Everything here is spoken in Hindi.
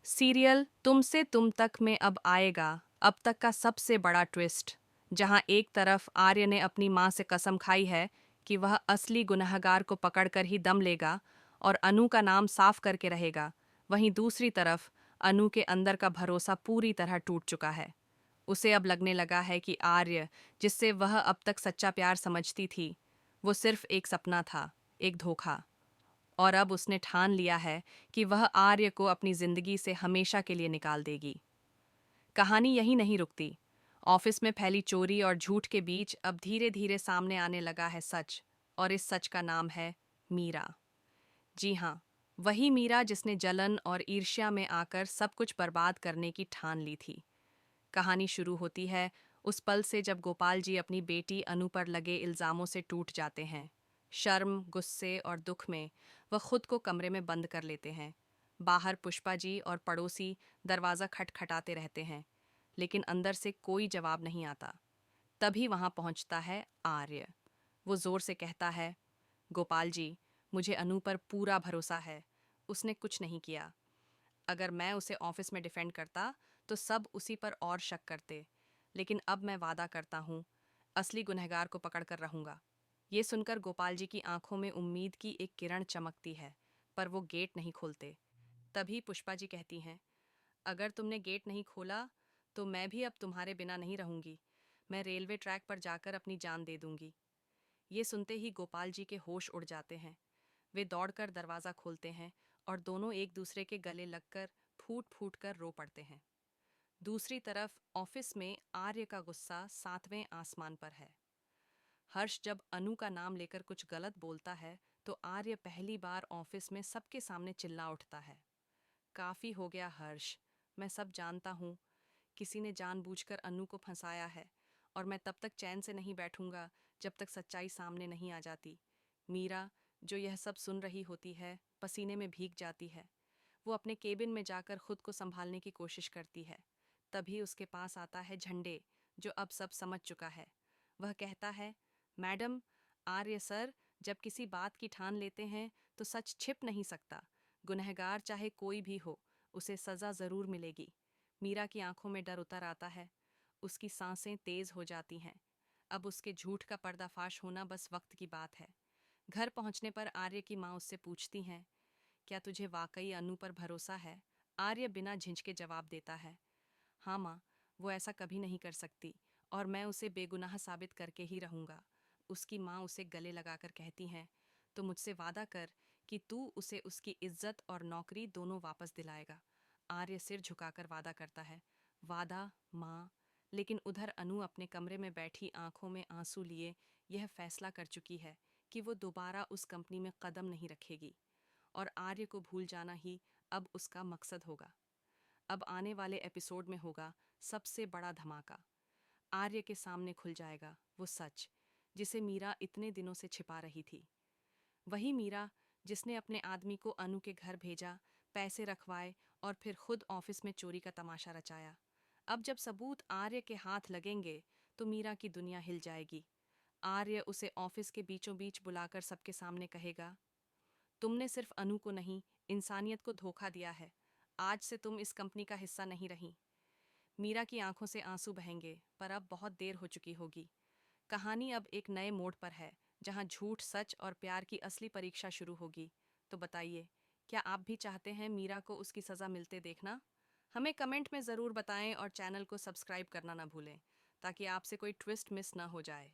सीरियल तुमसे तुम तक में अब आएगा अब तक का सबसे बड़ा ट्विस्ट, जहां एक तरफ आर्य ने अपनी मां से कसम खाई है कि वह असली गुनहगार को पकड़कर ही दम लेगा और अनु का नाम साफ करके रहेगा। वहीं दूसरी तरफ अनु के अंदर का भरोसा पूरी तरह टूट चुका है। उसे अब लगने लगा है कि आर्य, जिससे वह अब तक सच्चा प्यार समझती थी, वो सिर्फ एक सपना था, एक धोखा। और अब उसने ठान लिया है कि वह आर्य को अपनी जिंदगी से हमेशा के लिए निकाल देगी। कहानी यही नहीं रुकती। ऑफिस में फैली चोरी और झूठ के बीच अब धीरे धीरे सामने आने लगा है सच, और इस सच का नाम है मीरा। जी हाँ, वही मीरा जिसने जलन और ईर्ष्या में आकर सब कुछ बर्बाद करने की ठान ली थी। कहानी शुरू होती है उस पल से जब गोपाल जी अपनी बेटी अनु पर लगे इल्जामों से टूट जाते हैं। शर्म, गुस्से और दुख में वह खुद को कमरे में बंद कर लेते हैं। बाहर पुष्पा जी और पड़ोसी दरवाज़ा खटखटाते रहते हैं, लेकिन अंदर से कोई जवाब नहीं आता। तभी वहां पहुंचता है आर्य। वो जोर से कहता है, गोपाल जी, मुझे अनु पर पूरा भरोसा है। उसने कुछ नहीं किया। अगर मैं उसे ऑफिस में डिफेंड करता तो सब उसी पर और शक करते, लेकिन अब मैं वादा करता हूँ, असली गुनहगार को पकड़ कर रहूंगा। ये सुनकर गोपाल जी की आंखों में उम्मीद की एक किरण चमकती है, पर वो गेट नहीं खोलते। तभी पुष्पा जी कहती हैं, अगर तुमने गेट नहीं खोला तो मैं भी अब तुम्हारे बिना नहीं रहूंगी। मैं रेलवे ट्रैक पर जाकर अपनी जान दे दूंगी। ये सुनते ही गोपाल जी के होश उड़ जाते हैं। वे दौड़कर दरवाज़ा खोलते हैं और दोनों एक दूसरे के गले लगकर फूट फूट कर रो पड़ते हैं। दूसरी तरफ ऑफिस में आर्य का गुस्सा सातवें आसमान पर है। हर्ष जब अनु का नाम लेकर कुछ गलत बोलता है तो आर्य पहली बार ऑफिस में सबके सामने चिल्ला उठता है, काफी हो गया हर्ष, मैं सब जानता हूँ। किसी ने जानबूझकर अनु को फंसाया है, और मैं तब तक चैन से नहीं बैठूंगा जब तक सच्चाई सामने नहीं आ जाती। मीरा, जो यह सब सुन रही होती है, पसीने में भीग जाती है। वो अपने केबिन में जाकर खुद को संभालने की कोशिश करती है। तभी उसके पास आता है झंडे, जो अब सब समझ चुका है। वह कहता है, मैडम, आर्य सर जब किसी बात की ठान लेते हैं तो सच छिप नहीं सकता। गुनहगार चाहे कोई भी हो, उसे सजा जरूर मिलेगी। मीरा की आंखों में डर उतर आता है। उसकी सांसें तेज हो जाती हैं। अब उसके झूठ का पर्दाफाश होना बस वक्त की बात है। घर पहुंचने पर आर्य की माँ उससे पूछती हैं, क्या तुझे वाकई अनु पर भरोसा है? आर्य बिना झिझके जवाब देता है, हाँ माँ, वो ऐसा कभी नहीं कर सकती, और मैं उसे बेगुनाह साबित करके ही रहूंगा। उसकी माँ उसे गले लगाकर कहती हैं, तो मुझसे वादा कर कि तू उसे उसकी इज्जत और नौकरी दोनों वापस दिलाएगा। आर्य सिर झुकाकर वादा करता है, वादा माँ। लेकिन उधर अनु अपने कमरे में बैठी आंखों में आंसू लिए यह फैसला कर चुकी है कि वो दोबारा उस कंपनी में कदम नहीं रखेगी, और आर्य को भूल जाना ही अब उसका मकसद होगा। अब आने वाले एपिसोड में होगा सबसे बड़ा धमाका। आर्य के सामने खुल जाएगा वो सच, जिसे मीरा इतने दिनों से छिपा रही थी। वही मीरा जिसने अपने आदमी को अनु के घर भेजा, पैसे रखवाए और फिर खुद ऑफिस में चोरी का तमाशा रचाया। अब जब सबूत आर्य के हाथ लगेंगे तो मीरा की दुनिया हिल जाएगी। आर्य उसे ऑफिस के बीचों बीच बुलाकर सबके सामने कहेगा, तुमने सिर्फ अनु को नहीं, इंसानियत को धोखा दिया है। आज से तुम इस कंपनी का हिस्सा नहीं रही। मीरा की आंखों से आंसू बहेंगे, पर अब बहुत देर हो चुकी होगी। कहानी अब एक नए मोड़ पर है, जहां झूठ, सच और प्यार की असली परीक्षा शुरू होगी। तो बताइए, क्या आप भी चाहते हैं मीरा को उसकी सज़ा मिलते देखना? हमें कमेंट में ज़रूर बताएं और चैनल को सब्सक्राइब करना ना भूलें, ताकि आपसे कोई ट्विस्ट मिस ना हो जाए।